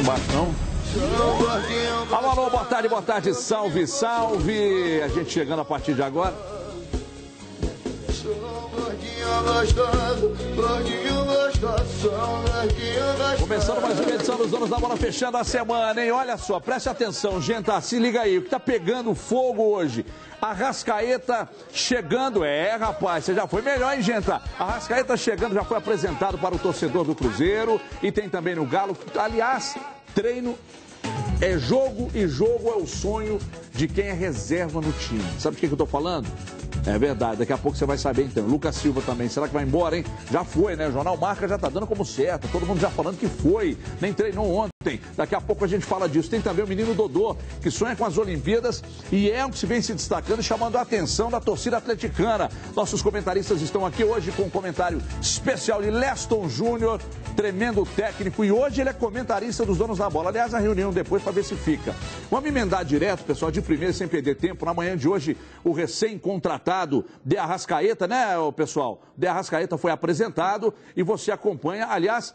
embaixo, não? Alô, alô, boa tarde, salve, salve. A gente chegando a partir de agora. Começando mais uma edição dos Donos da Bola, fechando a semana, hein? Olha só, preste atenção, gente, se liga aí, o que tá pegando fogo hoje? Arrascaeta chegando, rapaz, você já foi melhor, hein, gente? Arrascaeta chegando, já foi apresentado para o torcedor do Cruzeiro e tem também no Galo. Aliás, treino é jogo e jogo é o sonho de quem é reserva no time. Sabe de que eu tô falando? É verdade, daqui a pouco você vai saber então. Lucas Silva também, será que vai embora, hein? Já foi, né? O Jornal Marca já tá dando como certo, todo mundo já falando que foi, nem treinou ontem. Daqui a pouco a gente fala disso. Tem também o menino Dodô, que sonha com as Olimpíadas e é um que se vem se destacando e chamando a atenção da torcida atleticana. Nossos comentaristas estão aqui hoje com um comentário especial de Leston Júnior, tremendo técnico, e hoje ele é comentarista dos Donos da Bola. Aliás, a reunião depois para ver se fica. Vamos emendar direto, pessoal, de primeiro, sem perder tempo. Na manhã de hoje, o recém-contratado de Arrascaeta, né, pessoal? De Arrascaeta foi apresentado e você acompanha, aliás,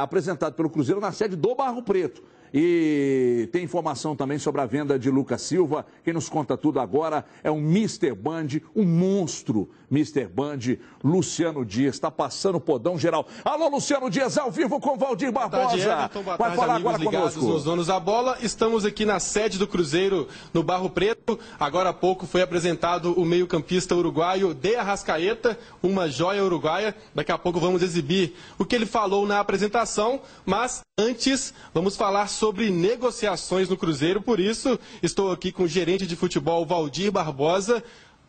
apresentado pelo Cruzeiro na sede do Barro Preto. E tem informação também sobre a venda de Lucas Silva. Quem nos conta tudo agora é o Mr. Band, um monstro. Mr. Band, Luciano Dias, está passando o podão geral. Alô, Luciano Dias, ao vivo com Valdir Barbosa. Boa tarde, Everton. Boa tarde, vai falar agora conosco. Nos Donos da Bola. Estamos aqui na sede do Cruzeiro, no Barro Preto. Agora há pouco foi apresentado o meio-campista uruguaio De Arrascaeta, uma joia uruguaia. Daqui a pouco vamos exibir o que ele falou na apresentação, mas antes vamos falar sobre negociações no Cruzeiro. Por isso, estou aqui com o gerente de futebol, Valdir Barbosa.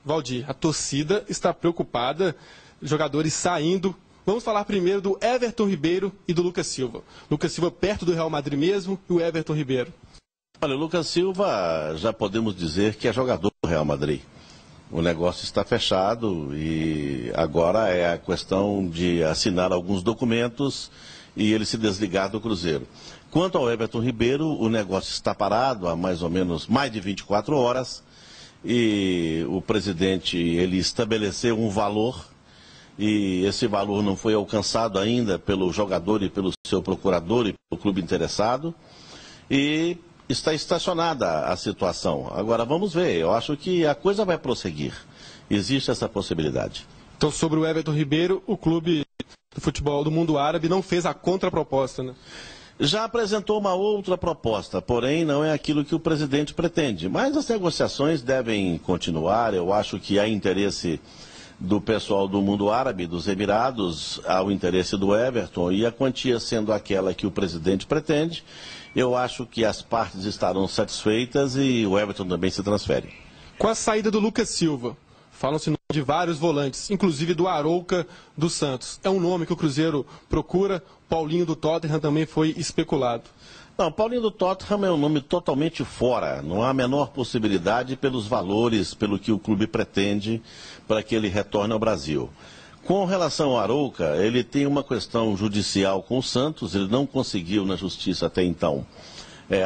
Valdir, a torcida está preocupada, jogadores saindo. Vamos falar primeiro do Everton Ribeiro e do Lucas Silva. Lucas Silva perto do Real Madrid mesmo e o Everton Ribeiro. Olha, o Lucas Silva já podemos dizer que é jogador do Real Madrid. O negócio está fechado e agora é a questão de assinar alguns documentos e ele se desligar do Cruzeiro. Quanto ao Everton Ribeiro, o negócio está parado há mais ou menos mais de 24 horas. E o presidente, ele estabeleceu um valor e esse valor não foi alcançado ainda pelo jogador e pelo seu procurador e pelo clube interessado e está estacionada a situação. Agora vamos ver, eu acho que a coisa vai prosseguir, existe essa possibilidade. Então, sobre o Everton Ribeiro, o clube do futebol do mundo árabe não fez a contraproposta, né? Já apresentou uma outra proposta, porém não é aquilo que o presidente pretende. Mas as negociações devem continuar. Eu acho que há interesse do pessoal do mundo árabe, dos Emirados, há o interesse do Everton, e a quantia sendo aquela que o presidente pretende, eu acho que as partes estarão satisfeitas e o Everton também se transfere. Com a saída do Lucas Silva, falam-se de vários volantes, inclusive do Arouca do Santos. É um nome que o Cruzeiro procura. Paulinho do Tottenham também foi especulado. Não, Paulinho do Tottenham é um nome totalmente fora. Não há a menor possibilidade pelos valores, pelo que o clube pretende para que ele retorne ao Brasil. Com relação ao Arouca, ele tem uma questão judicial com o Santos. Ele não conseguiu na justiça até então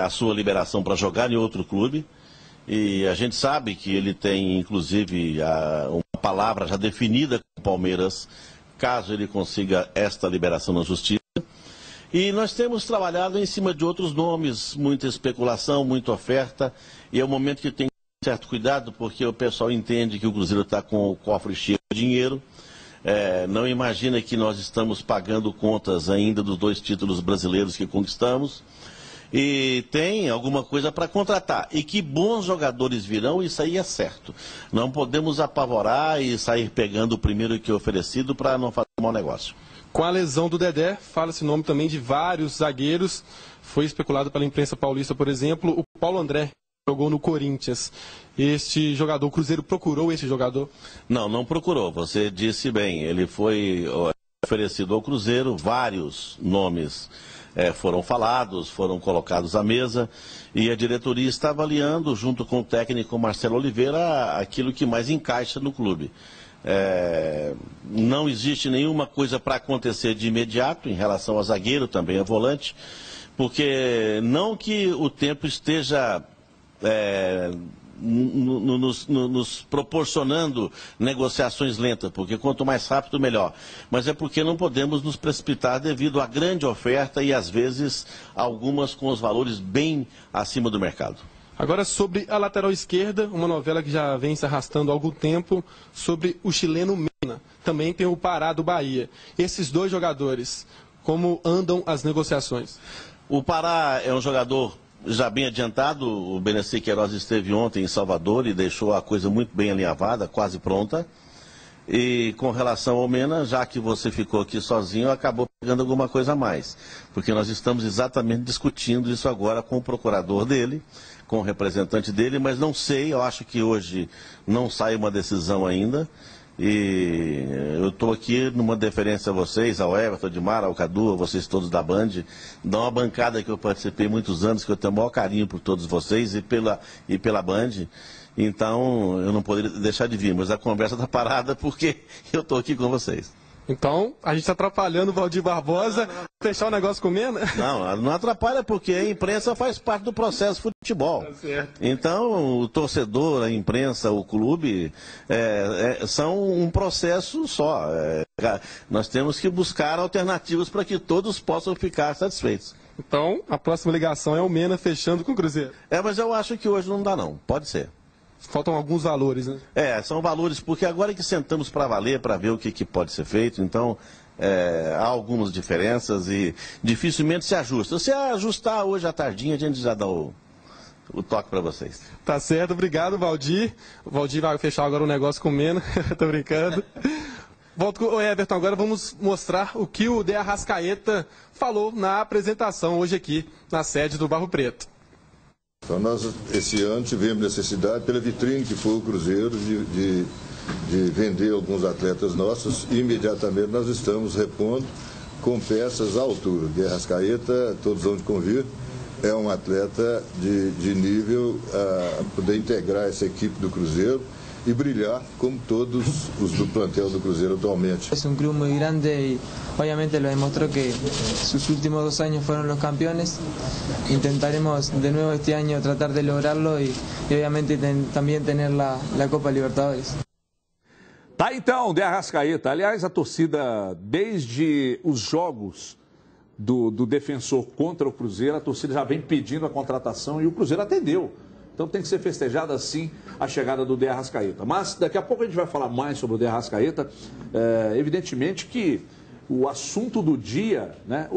a sua liberação para jogar em outro clube. E a gente sabe que ele tem, inclusive, uma palavra já definida com o Palmeiras, caso ele consiga esta liberação na justiça. E nós temos trabalhado em cima de outros nomes, muita especulação, muita oferta, e é um momento que tem certo cuidado, porque o pessoal entende que o Cruzeiro está com o cofre cheio de dinheiro, não imagina que nós estamos pagando contas ainda dos 2 títulos brasileiros que conquistamos, e tem alguma coisa para contratar, e que bons jogadores virão, isso aí é certo. Não podemos apavorar e sair pegando o primeiro que é oferecido para não fazer um mau negócio. Com a lesão do Dedé, fala-se nome também de vários zagueiros. Foi especulado pela imprensa paulista, por exemplo, o Paulo André, que jogou no Corinthians. Este jogador, o Cruzeiro procurou esse jogador? Não, não procurou. Você disse bem, ele foi oferecido ao Cruzeiro, vários nomes foram falados, foram colocados à mesa, e a diretoria está avaliando, junto com o técnico Marcelo Oliveira, aquilo que mais encaixa no clube. Não existe nenhuma coisa para acontecer de imediato em relação ao zagueiro, também a volante, porque não que o tempo esteja nos proporcionando negociações lentas, porque quanto mais rápido, melhor. Mas é porque não podemos nos precipitar devido à grande oferta e, às vezes, algumas com os valores bem acima do mercado. Agora, sobre a lateral esquerda, uma novela que já vem se arrastando há algum tempo, sobre o chileno Mena. Também tem o Pará do Bahia. Esses dois jogadores, como andam as negociações? O Pará é um jogador já bem adiantado. O Beneci Queiroz esteve ontem em Salvador e deixou a coisa muito bem alinhavada, quase pronta. E com relação ao Mena, já que você ficou aqui sozinho, acabou pegando alguma coisa a mais. Porque nós estamos exatamente discutindo isso agora com o procurador dele, com o representante dele, mas não sei, eu acho que hoje não sai uma decisão ainda. E eu estou aqui numa deferência a vocês, ao Everton, Edmar, ao Cadu, a vocês todos da Band, da uma bancada que eu participei muitos anos, que eu tenho o maior carinho por todos vocês e pela Band. Então, eu não poderia deixar de vir, mas a conversa está parada porque eu estou aqui com vocês. Então, a gente está atrapalhando o Valdir Barbosa, fechar o negócio com o Mena? Não, não atrapalha porque a imprensa faz parte do processo de futebol. Tá certo. Então, o torcedor, a imprensa, o clube, são um processo só. Nós temos que buscar alternativas para que todos possam ficar satisfeitos. Então, a próxima ligação é o Mena fechando com o Cruzeiro. Mas eu acho que hoje não dá não, pode ser. Faltam alguns valores, né? São valores, porque agora é que sentamos para valer, para ver o que pode ser feito, então há algumas diferenças e dificilmente se ajusta. Se ajustar hoje à tardinha, a gente já dá o toque para vocês. Tá certo, obrigado, Valdir. O Valdir vai fechar agora um negócio com o Mena, tô brincando. Volto com o Everton, agora vamos mostrar o que o De Arrascaeta falou na apresentação hoje aqui na sede do Barro Preto. Então nós, esse ano, tivemos necessidade, pela vitrine que foi o Cruzeiro, de vender alguns atletas nossos e imediatamente nós estamos repondo com peças à altura. De Arrascaeta, todos vão convir, é um atleta de nível a poder integrar essa equipe do Cruzeiro y brillar como todos os do plantel do Cruzeiro atualmente. Es un club muy grande y obviamente lo demostró que sus últimos 2 años fueron los campeones. Intentaremos de nuevo este año tratar de lograrlo y obviamente también tener la Copa Libertadores. Tá então, De Arrascaeta. Aliás, a torcida, desde os jogos do Defensor contra o Cruzeiro, a torcida já vem pedindo a contratação e o Cruzeiro atendeu. Então tem que ser festejada assim a chegada do De Arrascaeta. Mas daqui a pouco a gente vai falar mais sobre o De Arrascaeta. Evidentemente que o assunto do dia, né?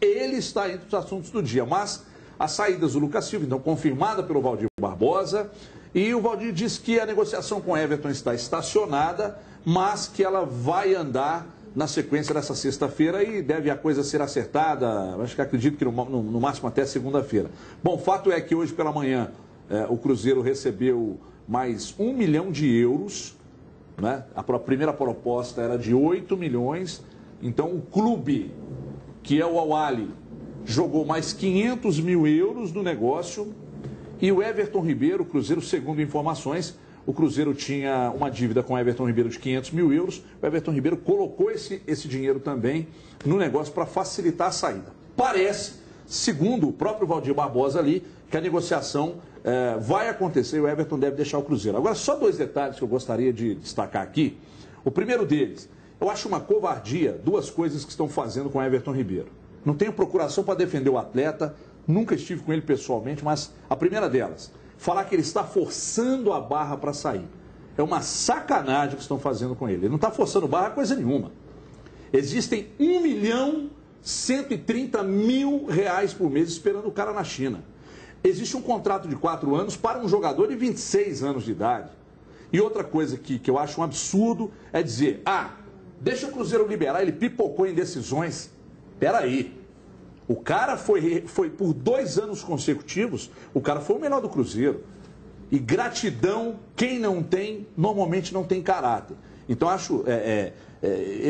Ele está entre os assuntos do dia. Mas as saídas do Lucas Silva, então confirmada pelo Valdir Barbosa. E o Valdir diz que a negociação com o Everton está estacionada, mas que ela vai andar na sequência dessa sexta-feira e deve a coisa ser acertada, acredito que no máximo até segunda-feira. Bom, o fato é que hoje pela manhã o Cruzeiro recebeu mais 1 milhão de euros, né? A primeira proposta era de 8 milhões, então o clube, que é o Al-Ahly, jogou mais 500 mil euros no negócio e o Everton Ribeiro, o Cruzeiro, segundo informações, o Cruzeiro tinha uma dívida com o Everton Ribeiro de 500 mil euros, o Everton Ribeiro colocou esse dinheiro também no negócio para facilitar a saída. Parece, segundo o próprio Valdir Barbosa ali, que a negociação vai acontecer e o Everton deve deixar o Cruzeiro. Agora, só 2 detalhes que eu gostaria de destacar aqui. O primeiro deles, eu acho uma covardia 2 coisas que estão fazendo com o Everton Ribeiro. Não tenho procuração para defender o atleta, nunca estive com ele pessoalmente, mas a primeira delas, falar que ele está forçando a barra para sair. É uma sacanagem que estão fazendo com ele. Ele não está forçando barra coisa nenhuma. Existem 1.130.000 reais por mês esperando o cara na China. Existe um contrato de 4 anos para um jogador de 26 anos de idade. E outra coisa que eu acho um absurdo é dizer, deixa o Cruzeiro liberar, ele pipocou em decisões. Peraí. O cara foi por 2 anos consecutivos, o cara foi o melhor do Cruzeiro. E gratidão, quem não tem, normalmente não tem caráter. Então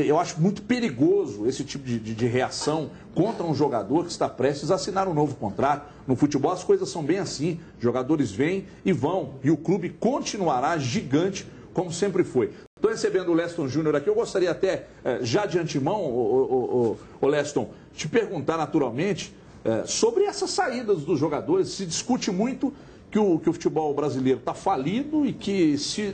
eu acho muito perigoso esse tipo de reação contra um jogador que está prestes a assinar um novo contrato. No futebol as coisas são bem assim, jogadores vêm e vão, e o clube continuará gigante como sempre foi. Estou recebendo o Leston Júnior aqui, eu gostaria até, já de antemão, o Leston, te perguntar naturalmente sobre essas saídas dos jogadores. Se discute muito que o futebol brasileiro está falido e que se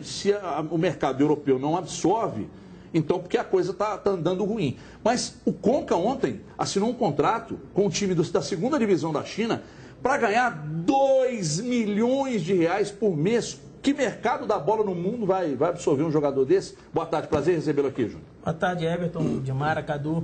o mercado europeu não absorve, então porque a coisa está andando ruim. Mas o Conca ontem assinou um contrato com o time da segunda divisão da China para ganhar 2 milhões de reais por mês. Que mercado da bola no mundo vai absorver um jogador desse? Boa tarde, prazer em recebê-lo aqui, Júnior. Boa tarde, Everton, Dimara, Cadu.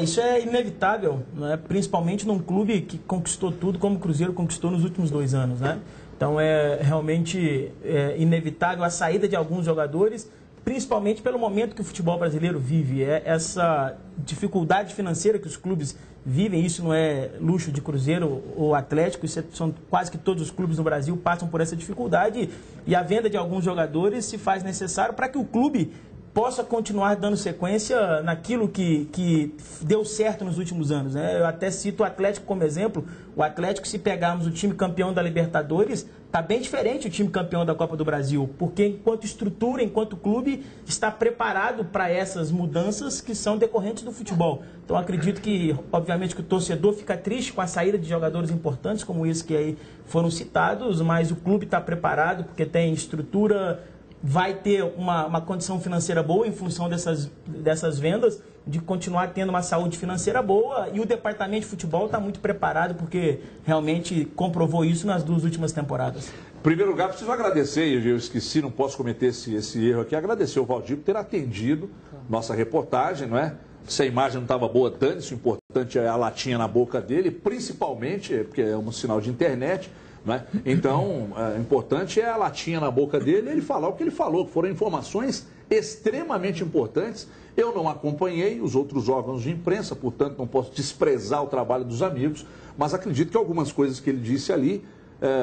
Isso é inevitável, né? Principalmente num clube que conquistou tudo como o Cruzeiro conquistou nos últimos 2 anos, né? Então é realmente inevitável a saída de alguns jogadores, principalmente pelo momento que o futebol brasileiro vive. Essa dificuldade financeira que os clubes vivem, isso não é luxo de Cruzeiro ou Atlético, são quase que todos os clubes no Brasil passam por essa dificuldade, e a venda de alguns jogadores se faz necessário para que o clube possa continuar dando sequência naquilo que deu certo nos últimos anos, né? Eu até cito o Atlético como exemplo. O Atlético, se pegarmos o time campeão da Libertadores, está bem diferente o time campeão da Copa do Brasil, porque enquanto estrutura, enquanto clube, está preparado para essas mudanças que são decorrentes do futebol. Então acredito que, obviamente, que o torcedor fica triste com a saída de jogadores importantes como esse que aí foram citados, mas o clube está preparado porque tem estrutura, vai ter uma condição financeira boa em função dessas vendas, de continuar tendo uma saúde financeira boa, e o departamento de futebol está muito preparado porque realmente comprovou isso nas 2 últimas temporadas. Em primeiro lugar, preciso agradecer, eu esqueci, não posso cometer esse erro aqui, agradecer ao Valdir por ter atendido nossa reportagem, não é? Se a imagem não estava boa, dane-se, o importante é a latinha na boca dele, principalmente, porque é um sinal de internet, não é? Então, o importante é a latinha na boca dele e ele falar o que ele falou, que foram informações extremamente importantes. Eu não acompanhei os outros órgãos de imprensa, portanto não posso desprezar o trabalho dos amigos, mas acredito que algumas coisas que ele disse ali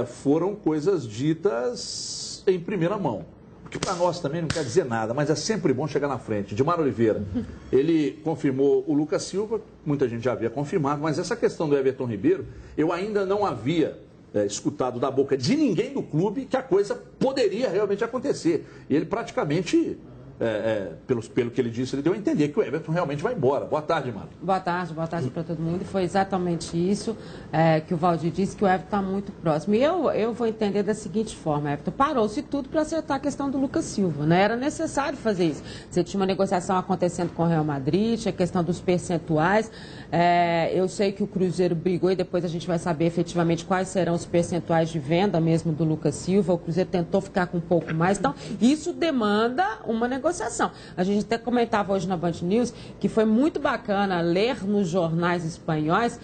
foram coisas ditas em primeira mão. Porque para nós também não quer dizer nada, mas é sempre bom chegar na frente. Dimar Oliveira, ele confirmou o Lucas Silva, muita gente já havia confirmado, mas essa questão do Everton Ribeiro, eu ainda não havia escutado da boca de ninguém do clube que a coisa poderia realmente acontecer. E ele praticamente, pelo que ele disse, ele deu a entender que o Everton realmente vai embora. Boa tarde, Mara. Boa tarde para todo mundo. E foi exatamente isso que o Valdir disse, que o Everton está muito próximo. E eu vou entender da seguinte forma, Everton, parou-se tudo para acertar a questão do Lucas Silva, né? Era necessário fazer isso. Você tinha uma negociação acontecendo com o Real Madrid, tinha a questão dos percentuais. Eu sei que o Cruzeiro brigou e depois a gente vai saber efetivamente quais serão os percentuais de venda mesmo do Lucas Silva. O Cruzeiro tentou ficar com um pouco mais. Então, isso demanda uma negociação. A gente até comentava hoje na Band News que foi muito bacana ler nos jornais espanhóis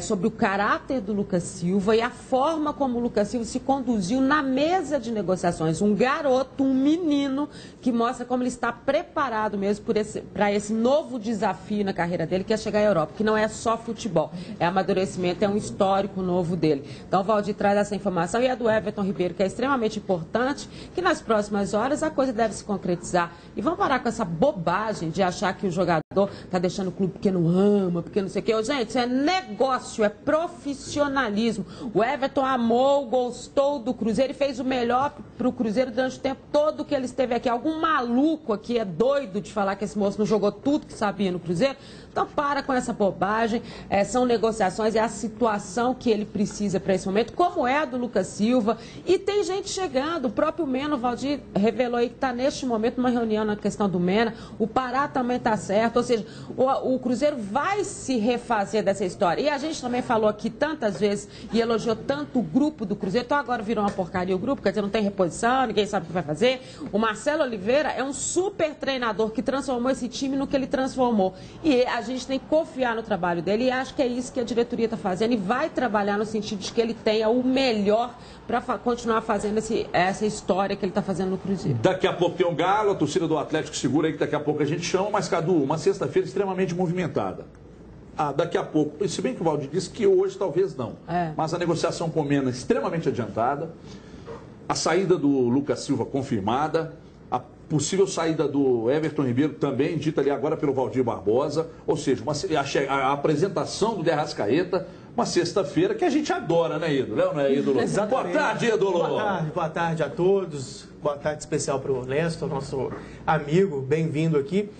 sobre o caráter do Lucas Silva e a forma como o Lucas Silva se conduziu na mesa de negociações. Um garoto, um menino, que mostra como ele está preparado mesmo para esse novo desafio na carreira dele, que é chegar à Europa, que não é só futebol, é amadurecimento, é um histórico novo dele. Então, o Valdir traz essa informação, e a do Everton Ribeiro, que é extremamente importante, que nas próximas horas a coisa deve se concretizar. E vamos parar com essa bobagem de achar que o jogador está deixando o clube porque não ama, porque não sei o quê. Gente, isso é negócio, é profissionalismo. O Everton amou, gostou do Cruzeiro e fez o melhor para o Cruzeiro durante o tempo todo que ele esteve aqui. Algum maluco aqui é doido de falar que esse moço não jogou tudo que sabia no Cruzeiro? Então, para com essa bobagem. São negociações, é a situação que ele precisa para esse momento, como é a do Lucas Silva. E tem gente chegando. O próprio Mena, o Valdir revelou aí que está neste momento numa reunião na questão do Mena. O Pará também está certo. Ou seja, o Cruzeiro vai se refazer dessa história. E a gente também falou aqui tantas vezes e elogiou tanto o grupo do Cruzeiro. Então, agora virou uma porcaria o grupo, quer dizer, não tem reposição, ninguém sabe o que vai fazer. O Marcelo Oliveira é um super treinador que transformou esse time no que ele transformou. E a gente tem que confiar no trabalho dele, e acho que é isso que a diretoria está fazendo, e vai trabalhar no sentido de que ele tenha o melhor para continuar fazendo essa história que ele está fazendo no Cruzeiro. Daqui a pouco tem um Galo, a torcida do Atlético segura aí que daqui a pouco a gente chama, mas Cadu, uma sexta-feira extremamente movimentada. Daqui a pouco, se bem que o Valdir disse que hoje talvez não, mas a negociação com o Mena extremamente adiantada, a saída do Lucas Silva confirmada, a possível saída do Everton Ribeiro também, dita ali agora pelo Valdir Barbosa, ou seja, a apresentação do De Arrascaeta, uma sexta-feira que a gente adora, né, Ídolo? Não é, Ídolo? Boa tarde, Ídolo! Boa tarde a todos, boa tarde especial para o Lester, nosso amigo, bem-vindo aqui.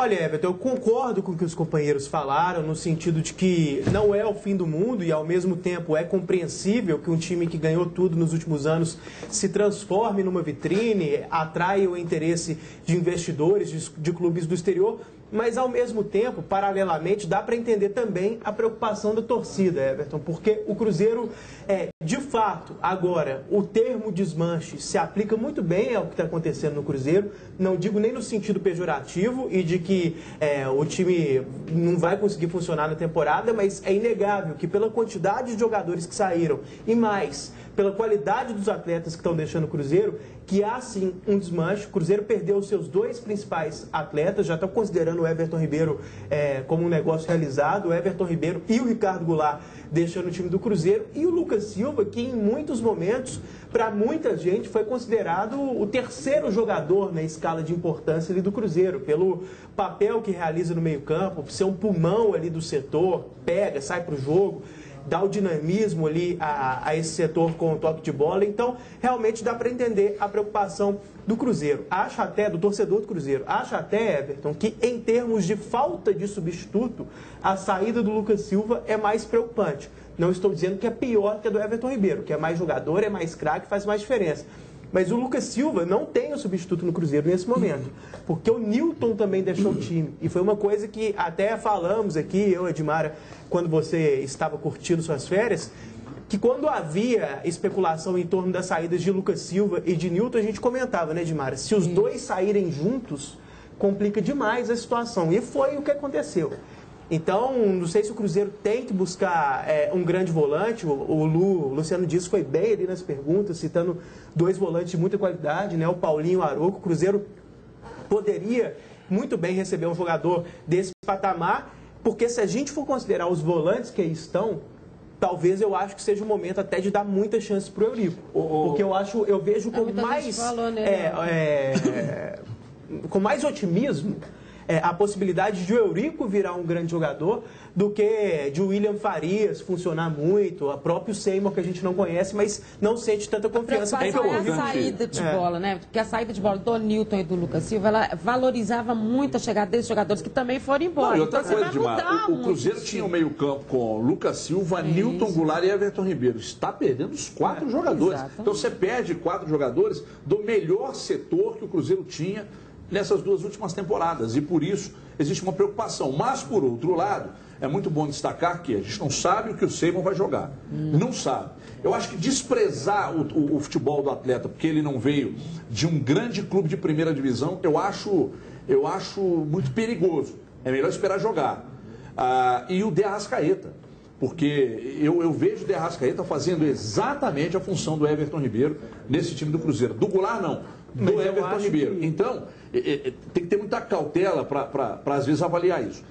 Olha, Everton, eu concordo com o que os companheiros falaram, no sentido de que não é o fim do mundo e, ao mesmo tempo, é compreensível que um time que ganhou tudo nos últimos anos se transforme numa vitrine, atraia o interesse de investidores, de clubes do exterior. Mas, ao mesmo tempo, paralelamente, dá para entender também a preocupação da torcida, Everton, porque o Cruzeiro, de fato, agora, o termo desmanche se aplica muito bem ao que está acontecendo no Cruzeiro, não digo nem no sentido pejorativo e de que o time não vai conseguir funcionar na temporada, mas é inegável que pela quantidade de jogadores que saíram e mais pela qualidade dos atletas que estão deixando o Cruzeiro, que há sim um desmanche. O Cruzeiro perdeu os seus 2 principais atletas, já estão considerando o Everton Ribeiro como um negócio realizado, o Everton Ribeiro e o Ricardo Goulart deixando o time do Cruzeiro, e o Lucas Silva, que em muitos momentos, para muita gente, foi considerado o terceiro jogador na escala de importância ali do Cruzeiro, pelo papel que realiza no meio-campo, por ser um pulmão ali do setor, pega, sai para o jogo, dá o dinamismo ali a esse setor com o toque de bola. Então, realmente dá para entender a preocupação do Cruzeiro. Acho até, do torcedor do Cruzeiro, acho até, Everton, que em termos de falta de substituto, a saída do Lucas Silva é mais preocupante. Não estou dizendo que é pior que a do Everton Ribeiro, que é mais jogador, é mais craque, faz mais diferença. Mas o Lucas Silva não tem o substituto no Cruzeiro nesse momento, porque o Newton também deixou o time. E foi uma coisa que até falamos aqui, eu, Edmara, quando você estava curtindo suas férias, que quando havia especulação em torno das saídas de Lucas Silva e de Newton, a gente comentava, né, Edmara? Se os dois saírem juntos, complica demais a situação. E foi o que aconteceu. Então, não sei se o Cruzeiro tem que buscar um grande volante. O Luciano Dias foi bem ali nas perguntas, citando 2 volantes de muita qualidade, né? O Paulinho e o Arouca. O Cruzeiro poderia muito bem receber um jogador desse patamar, porque se a gente for considerar os volantes que aí estão, talvez eu acho que seja o momento até de dar muita chance para o Eurico. Porque eu vejo com mais... com mais otimismo a possibilidade de o Eurico virar um grande jogador do que de William Farias funcionar muito, a próprio Seymour, que a gente não conhece, mas não sente tanta confiança. A saída de bola, né? Porque a saída de bola do Newton e do Lucas Silva, ela valorizava muito a chegada desses jogadores que também foram embora. Não, e outra coisa, Edmar, o Cruzeiro tinha o meio-campo com Lucas Silva, Newton, Goulart e Everton Ribeiro. Está perdendo os 4 jogadores. Exatamente. Então você perde 4 jogadores do melhor setor que o Cruzeiro tinha nessas 2 últimas temporadas, e por isso existe uma preocupação. Mas, por outro lado, é muito bom destacar que a gente não sabe o que o Seymour vai jogar. Não sabe. Eu acho que desprezar o futebol do atleta, porque ele não veio de um grande clube de primeira divisão, eu acho muito perigoso. É melhor esperar jogar. E o De Arrascaeta, porque eu vejo o De Arrascaeta fazendo exatamente a função do Everton Ribeiro nesse time do Cruzeiro. Do Goulart, não. Do Everton Ribeiro. Então, tem que ter muita cautela para às vezes, avaliar isso.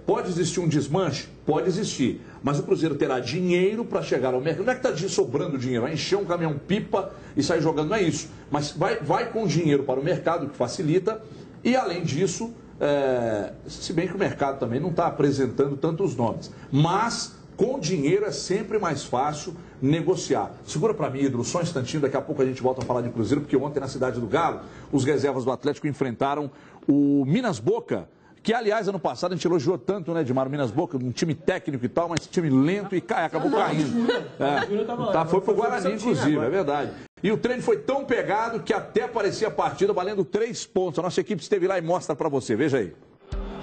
Pode existir um desmanche? Pode existir. Mas o Cruzeiro terá dinheiro para chegar ao mercado. Não é que está sobrando dinheiro, vai encher um caminhão-pipa e sair jogando, não é isso. Mas vai com dinheiro para o mercado, que facilita. E, além disso, se bem que o mercado também não está apresentando tantos nomes. Mas, com dinheiro é sempre mais fácil negociar. Segura para mim, Hidro, só um instantinho, daqui a pouco a gente volta a falar de Cruzeiro, porque ontem na Cidade do Galo, os reservas do Atlético enfrentaram o Minas Boca, que, aliás, ano passado a gente elogiou tanto, né, Edmar, o Minas Boca, um time técnico e tal, mas time lento e acabou caindo. Foi pro Guarani, inclusive, é verdade. E o treino foi tão pegado que até parecia a partida valendo 3 pontos. A nossa equipe esteve lá e mostra para você, veja aí.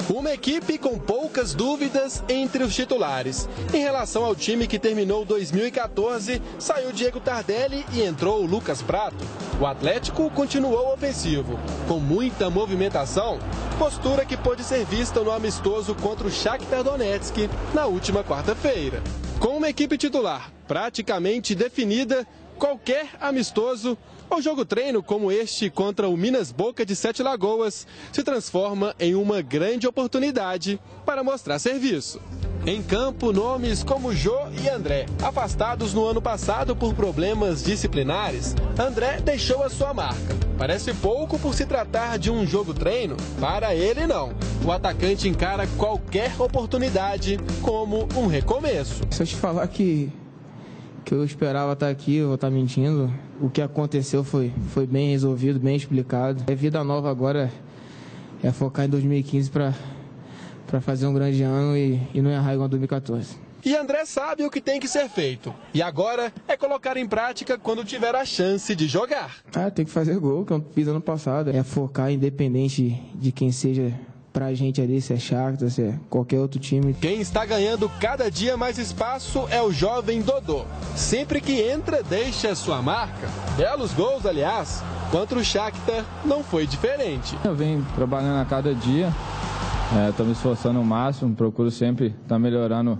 Uma equipe com poucas dúvidas entre os titulares. Em relação ao time que terminou 2014, saiu Diego Tardelli e entrou o Lucas Prato. O Atlético continuou ofensivo, com muita movimentação, postura que pôde ser vista no amistoso contra o Shakhtar Donetsk na última quarta-feira. Com uma equipe titular praticamente definida, qualquer amistoso ou jogo-treino como este contra o Minas Boca de Sete Lagoas se transforma em uma grande oportunidade para mostrar serviço. Em campo, nomes como Jô e André, afastados no ano passado por problemas disciplinares, André deixou a sua marca. Parece pouco por se tratar de um jogo-treino, para ele não. O atacante encara qualquer oportunidade como um recomeço. Se eu te falar que eu esperava estar aqui, eu vou estar mentindo. O que aconteceu foi bem resolvido, bem explicado. É vida nova agora, focar em 2015 para fazer um grande ano e não errar igual 2014. E André sabe o que tem que ser feito. E agora é colocar em prática quando tiver a chance de jogar. Tem que fazer gol, que eu fiz ano passado. É focar independente de quem seja pra gente ali, se é Shakhtar, se é qualquer outro time. Quem está ganhando cada dia mais espaço é o jovem Dodô. Sempre que entra, deixa sua marca. Belos gols, aliás. Contra o Shakhtar não foi diferente. Eu venho trabalhando a cada dia. Estou me esforçando ao máximo, procuro sempre estar melhorando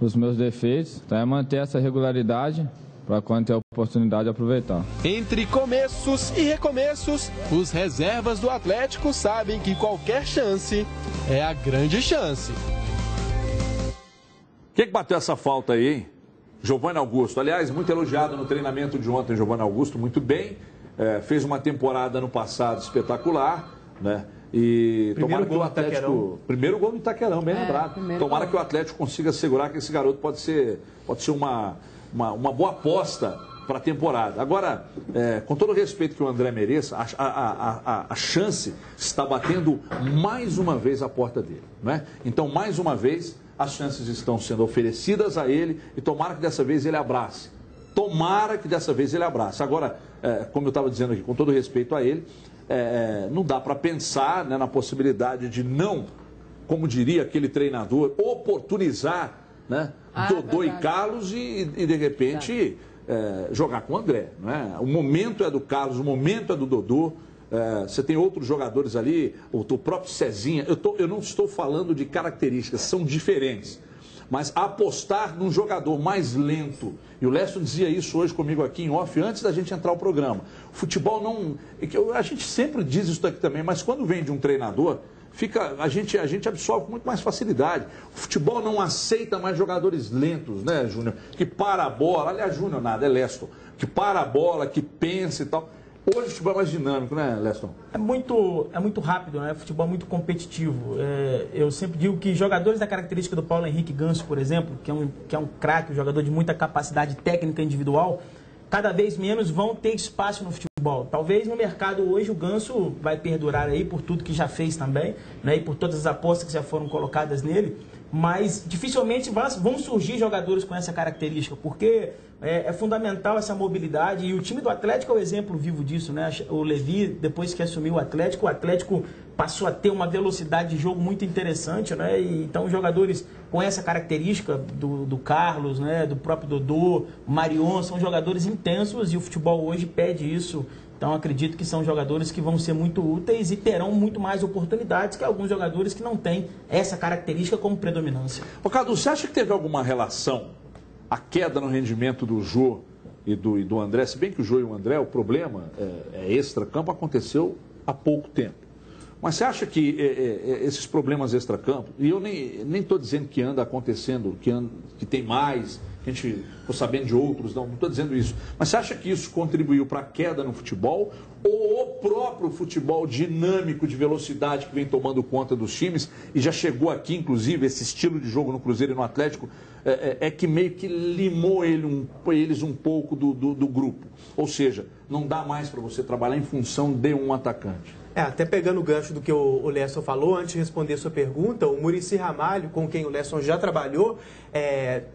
os meus defeitos, então é manter essa regularidade para quando ter a oportunidade de aproveitar. Entre começos e recomeços, os reservas do Atlético sabem que qualquer chance é a grande chance. Quem que bateu essa falta aí, hein? Giovanni Augusto. Aliás, muito elogiado no treinamento de ontem, Giovanni Augusto, muito bem. Fez uma temporada no passado espetacular, né? E tomara que o Atlético... Primeiro gol do Itaquerão, bem lembrado. Tomara que o Atlético consiga assegurar que esse garoto pode ser uma boa aposta para a temporada. Agora, com todo o respeito que o André mereça, a chance está batendo mais uma vez a porta dele, né? Então, mais uma vez, as chances estão sendo oferecidas a ele e tomara que dessa vez ele abrace. Tomara que dessa vez ele abrace. Agora, como eu estava dizendo aqui, com todo respeito a ele, não dá para pensar, né, na possibilidade de não, como diria aquele treinador, oportunizar, né, Dodô e Carlos e de repente jogar com o André. Né? O momento é do Carlos, o momento é do Dodô. Você tem outros jogadores ali, o próprio Cezinha. Eu não estou falando de características, são diferentes. Mas apostar num jogador mais lento, e o Leston dizia isso hoje comigo aqui em off, antes da gente entrar no programa. O futebol não... A gente sempre diz isso daqui também, mas quando vem de um treinador, a gente absorve com muito mais facilidade. O futebol não aceita mais jogadores lentos, né, Júnior? Que para a bola, aliás, Júnior nada, é Leston. Que para a bola, que pensa e tal. Hoje o futebol é mais dinâmico, né, Leston? É muito rápido, né? O futebol é muito competitivo. Eu sempre digo que jogadores da característica do Paulo Henrique Ganso, por exemplo, que é um craque, um jogador de muita capacidade técnica individual, cada vez menos vão ter espaço no futebol. Talvez no mercado hoje o Ganso vai perdurar aí por tudo que já fez também, né? E por todas as apostas que já foram colocadas nele. Mas dificilmente vão surgir jogadores com essa característica, porque é fundamental essa mobilidade, e o time do Atlético é o exemplo vivo disso, né? O Levi, depois que assumiu o Atlético passou a ter uma velocidade de jogo muito interessante, né? E, então jogadores com essa característica do Carlos, né? Do próprio Dodô, Marion, são jogadores intensos e o futebol hoje pede isso. Então acredito que são jogadores que vão ser muito úteis e terão muito mais oportunidades que alguns jogadores que não têm essa característica como predominância. Ô Cadu, você acha que teve alguma relação, a queda no rendimento do Jô e do André? Se bem que o Jô e o André, o problema extra-campo aconteceu há pouco tempo. Mas você acha que esses problemas extra-campo, e eu nem estou dizendo que anda acontecendo, que tem mais, que a gente ficou sabendo de outros, não estou dizendo isso. Mas você acha que isso contribuiu para a queda no futebol? Ou o próprio futebol dinâmico de velocidade que vem tomando conta dos times, e já chegou aqui, inclusive, esse estilo de jogo no Cruzeiro e no Atlético, que meio que limou eles um pouco do grupo? Ou seja, não dá mais para você trabalhar em função de um atacante. Até pegando o gancho do que o Leston falou, antes de responder a sua pergunta, o Muricy Ramalho, com quem o Leston já trabalhou,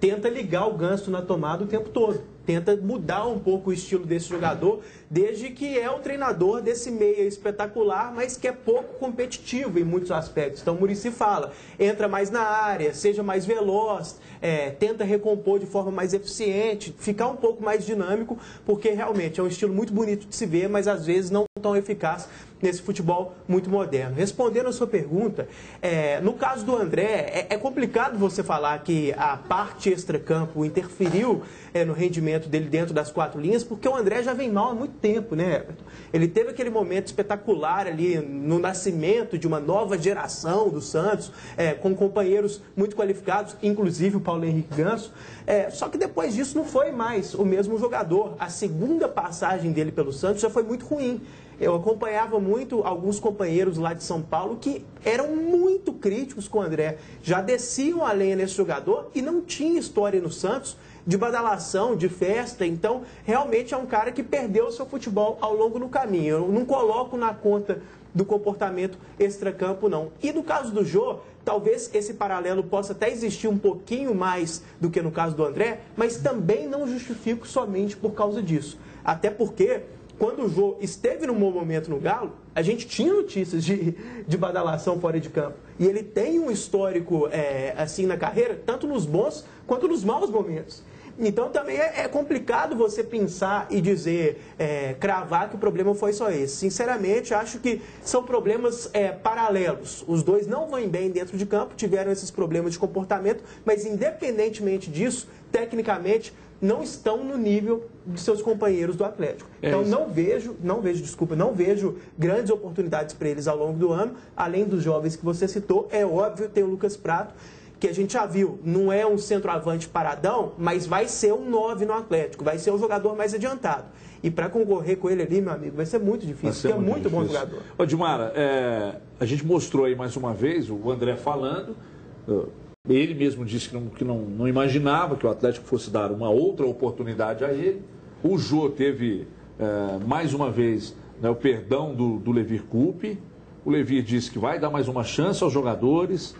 tenta ligar o Ganso na tomada o tempo todo. Tenta mudar um pouco o estilo desse jogador, desde que é o treinador desse meia espetacular, mas que é pouco competitivo em muitos aspectos. Então o Muricy fala, entra mais na área, seja mais veloz, tenta recompor de forma mais eficiente, ficar um pouco mais dinâmico, porque realmente é um estilo muito bonito de se ver, mas às vezes não tão eficaz nesse futebol muito moderno. Respondendo a sua pergunta, no caso do André, é complicado você falar que a parte extracampo interferiu no rendimento dele dentro das quatro linhas, porque o André já vem mal há muito tempo, né, Everton? Ele teve aquele momento espetacular ali no nascimento de uma nova geração do Santos, com companheiros muito qualificados, inclusive o Paulo Henrique Ganso, só que depois disso não foi mais o mesmo jogador. A segunda passagem dele pelo Santos já foi muito ruim. Eu acompanhava muito alguns companheiros lá de São Paulo que eram muito críticos com o André, já desciam a lenha nesse jogador e não tinha história no Santos de badalação, de festa. Então, realmente é um cara que perdeu o seu futebol ao longo do caminho. Eu não coloco na conta do comportamento extracampo, não. E no caso do Jô, talvez esse paralelo possa até existir um pouquinho mais do que no caso do André, mas também não justifico somente por causa disso. Até porque, quando o Jô esteve num bom momento no Galo, a gente tinha notícias de badalação fora de campo. E ele tem um histórico, assim, na carreira, tanto nos bons quanto nos maus momentos. Então também é complicado você pensar e dizer, cravar que o problema foi só esse. Sinceramente, acho que são problemas paralelos. Os dois não vão bem dentro de campo, tiveram esses problemas de comportamento, mas independentemente disso, tecnicamente, não estão no nível de seus companheiros do Atlético. Então não vejo grandes oportunidades para eles ao longo do ano, além dos jovens que você citou. É óbvio, tem o Lucas Prato, que a gente já viu, não é um centroavante paradão, mas vai ser um 9 no Atlético, vai ser um jogador mais adiantado. E para concorrer com ele ali, meu amigo, vai ser muito difícil, porque é muito bom jogador. Ô, Dimara, a gente mostrou aí mais uma vez o André falando, ele mesmo disse que não imaginava que o Atlético fosse dar uma outra oportunidade a ele. O Jô teve, mais uma vez, o perdão do Levir Coupe. O Levir disse que vai dar mais uma chance aos jogadores.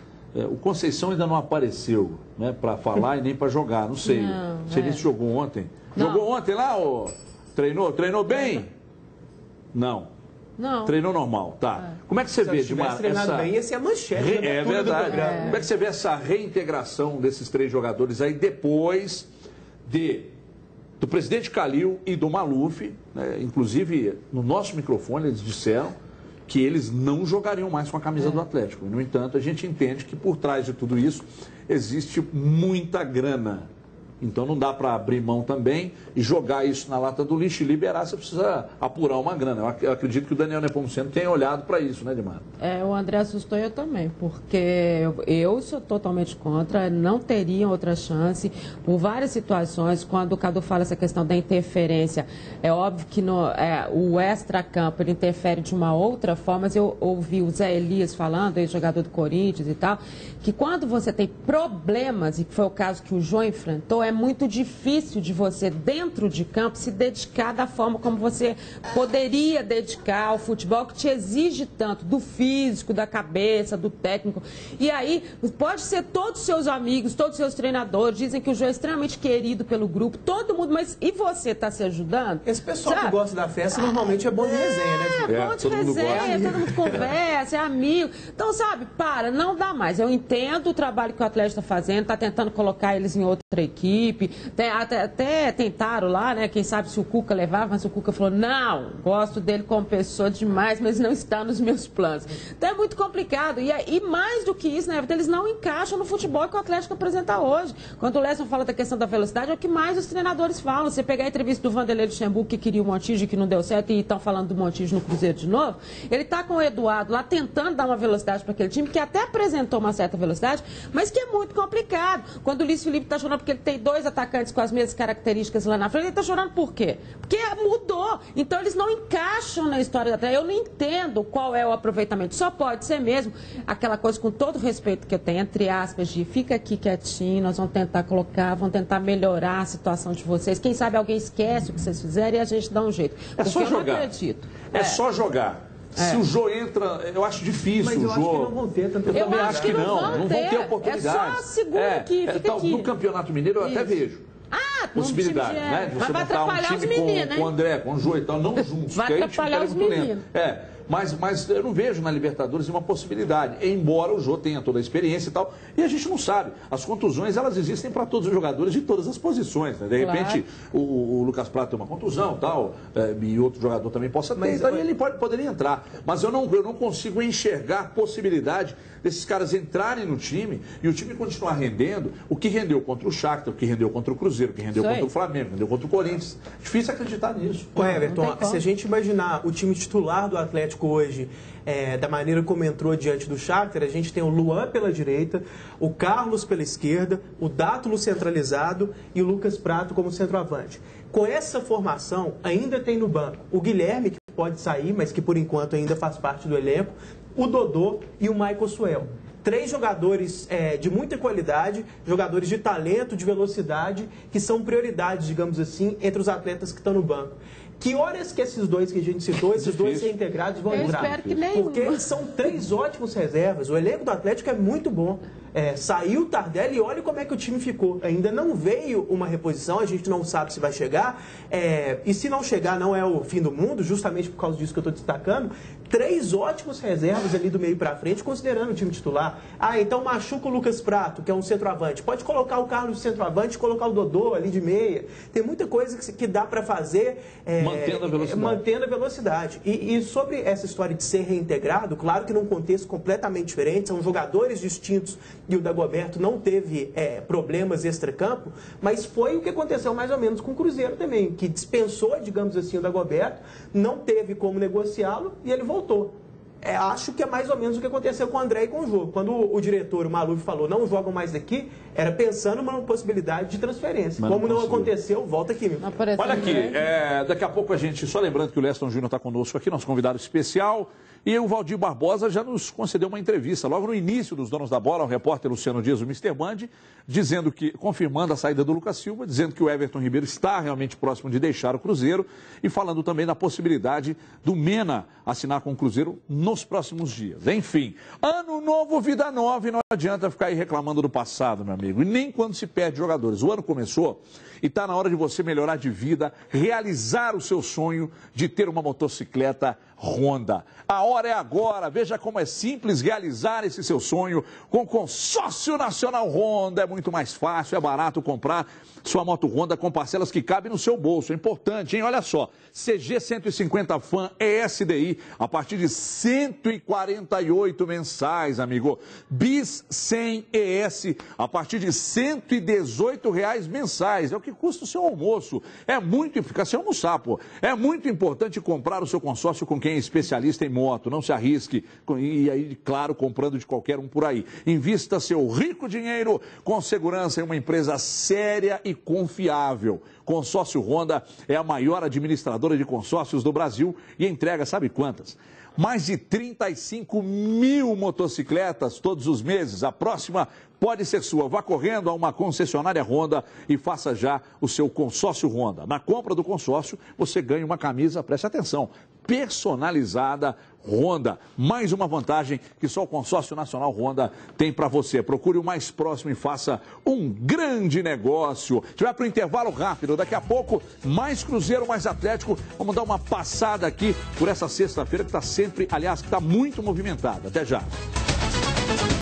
O Conceição ainda não apareceu, né, para falar e nem para jogar, não sei. Se ele jogou ontem. Não. Jogou ontem lá, treinou bem? Não. Treinou normal, tá. Como é que você vê, Dimar, essa... bem, esse é a manchete. É verdade. Como é que você vê essa reintegração desses três jogadores aí depois do presidente Calil e do Maluf, né? Inclusive, no nosso microfone eles disseram que eles não jogariam mais com a camisa do Atlético. No entanto, a gente entende que por trás de tudo isso existe muita grana. Então não dá para abrir mão também e jogar isso na lata do lixo e liberar, você precisa apurar uma grana. Eu acredito que o Daniel Nepomuceno tenha olhado para isso, né, Dimar? O André assustou eu também, porque eu sou totalmente contra, não teriam outra chance, por várias situações. Quando o Cadu fala essa questão da interferência, é óbvio que o extracampo ele interfere de uma outra forma, mas eu ouvi o Zé Elias falando, ex-jogador do Corinthians e tal, que quando você tem problemas, e que foi o caso que o Jô enfrentou, é muito difícil de você, dentro de campo, se dedicar da forma como você poderia dedicar ao futebol, que te exige tanto do físico, da cabeça, do técnico. E aí, pode ser todos os seus amigos, todos os seus treinadores, dizem que o Jô é extremamente querido pelo grupo, todo mundo, mas e você está se ajudando? Esse pessoal que gosta da festa normalmente é bom de resenha, né? É bom de resenha, todo mundo conversa, é amigo. Então, sabe, não dá mais. Eu entendo o trabalho que o Atlético está fazendo, está tentando colocar eles em outra equipe. Até tentaram lá, né? Quem sabe se o Cuca levava, mas o Cuca falou, não, gosto dele como pessoa demais, mas não está nos meus planos. Então é muito complicado. E mais do que isso, né, eles não encaixam no futebol que o Atlético apresenta hoje. Quando o Lesson fala da questão da velocidade, é o que mais os treinadores falam. Você pegar a entrevista do Vanderlei Luxemburgo, que queria o Montijo, que não deu certo, e estão falando do Montijo no Cruzeiro de novo, ele está com o Eduardo lá tentando dar uma velocidade para aquele time, que até apresentou uma certa velocidade, mas que é muito complicado. Quando o Luiz Felipe está chorando porque ele tem 2 atacantes com as mesmas características lá na frente, ele está chorando por quê? Porque mudou. Então eles não encaixam na história da Atlético. Eu não entendo qual é o aproveitamento. Só pode ser mesmo aquela coisa, com todo o respeito que eu tenho, entre aspas, de fica aqui quietinho, nós vamos tentar colocar, vamos tentar melhorar a situação de vocês. Quem sabe alguém esquece o que vocês fizeram e a gente dá um jeito. É só jogar. Eu não acredito. É só jogar. Se o Jô entra, eu acho difícil. Mas eu acho que não vão ter tanta oportunidade. Eu também acho que não vão ter oportunidade. É só segura aqui, fica aqui. No Campeonato Mineiro eu até vejo. possibilidade, né? De você vai montar um time com o André, com o Jô e tal, não juntos. Vai atrapalhar os meninos. Mas eu não vejo na Libertadores uma possibilidade, embora o Jô tenha toda a experiência e tal, e a gente não sabe. As contusões, elas existem para todos os jogadores de todas as posições, né? De repente, o Lucas Prato tem uma contusão tal, e outro jogador também possa ter, então ele poderia entrar. Mas eu não consigo enxergar possibilidade desses caras entrarem no time e o time continuar rendendo o que rendeu contra o Shakhtar, o que rendeu contra o Cruzeiro, o que rendeu contra o Flamengo, o que rendeu contra o Corinthians. Difícil acreditar nisso. Everton, se a gente imaginar o time titular do Atlético hoje, da maneira como entrou diante do Shakhtar, a gente tem o Luan pela direita, o Carlos pela esquerda, o Dátulo centralizado e o Lucas Prato como centroavante. Com essa formação, ainda tem no banco o Guilherme, que pode sair, mas que por enquanto ainda faz parte do elenco, o Dodô e o Michael Suel. 3 jogadores de muita qualidade, jogadores de talento, de velocidade, que são prioridades, digamos assim, entre os atletas que estão no banco. Que horas que esses dois que a gente citou, esses dois reintegrados vão entrar? Eu espero que nenhum. Porque eles são 3 ótimos reservas. O elenco do Atlético é muito bom. Saiu o Tardelli e olha como é que o time ficou. Ainda não veio uma reposição, a gente não sabe se vai chegar. E se não chegar, não é o fim do mundo, justamente por causa disso que eu estou destacando. 3 ótimos reservas ali do meio para frente, considerando o time titular. Então machuca o Lucas Prato, que é um centroavante. Pode colocar o Carlos de centroavante e colocar o Dodô ali de meia. Tem muita coisa que dá para fazer mantendo a velocidade. E sobre essa história de ser reintegrado, claro que num contexto completamente diferente, são jogadores distintos e o Dagoberto não teve problemas extracampo, mas foi o que aconteceu mais ou menos com o Cruzeiro também, que dispensou, digamos assim, o Dagoberto, não teve como negociá-lo e ele voltou. Acho que é mais ou menos o que aconteceu com o André e com o jogo. Quando o diretor, o Maluf, falou não jogam mais daqui, era pensando numa possibilidade de transferência. Mas como não aconteceu, volta aqui. Olha aqui, daqui a pouco a gente, só lembrando que o Leston Júnior está conosco aqui, nosso convidado especial, e o Valdir Barbosa já nos concedeu uma entrevista, logo no início dos Donos da Bola, o repórter Luciano Dias, o Mr. Band, confirmando a saída do Lucas Silva, dizendo que o Everton Ribeiro está realmente próximo de deixar o Cruzeiro e falando também da possibilidade do Mena assinar com o Cruzeiro nos próximos dias. Enfim, ano novo, vida nova, e não adianta ficar aí reclamando do passado, meu amigo, e nem quando se perde jogadores. O ano começou e está na hora de você melhorar de vida, realizar o seu sonho de ter uma motocicleta Honda. A hora é agora, veja como é simples realizar esse seu sonho com o Consórcio Nacional Honda. É muito mais fácil, é barato comprar sua moto Honda com parcelas que cabem no seu bolso. É importante, hein? Olha só, CG 150 Fan ESDI a partir de 148 mensais, amigo. Bis 100 ES a partir de R$118 mensais. É o que custa o seu almoço. É muito eficaz, se almoçar, pô. É muito importante comprar o seu consórcio com quem é especialista em moto. Não se arrisque. E aí, claro, comprando de qualquer um por aí. Invista seu rico dinheiro com segurança em uma empresa séria e confiável. Consórcio Honda é a maior administradora de consórcios do Brasil e entrega, sabe quantas? Mais de 35 mil motocicletas todos os meses. A próxima pode ser sua. Vá correndo a uma concessionária Honda e faça já o seu consórcio Honda. Na compra do consórcio, você ganha uma camisa, preste atenção, personalizada Honda. Mais uma vantagem que só o Consórcio Nacional Honda tem para você. Procure o mais próximo e faça um grande negócio. A gente vai para o intervalo rápido. Daqui a pouco, mais Cruzeiro, mais Atlético. Vamos dar uma passada aqui por essa sexta-feira que está sempre, aliás, que está muito movimentada. Até já.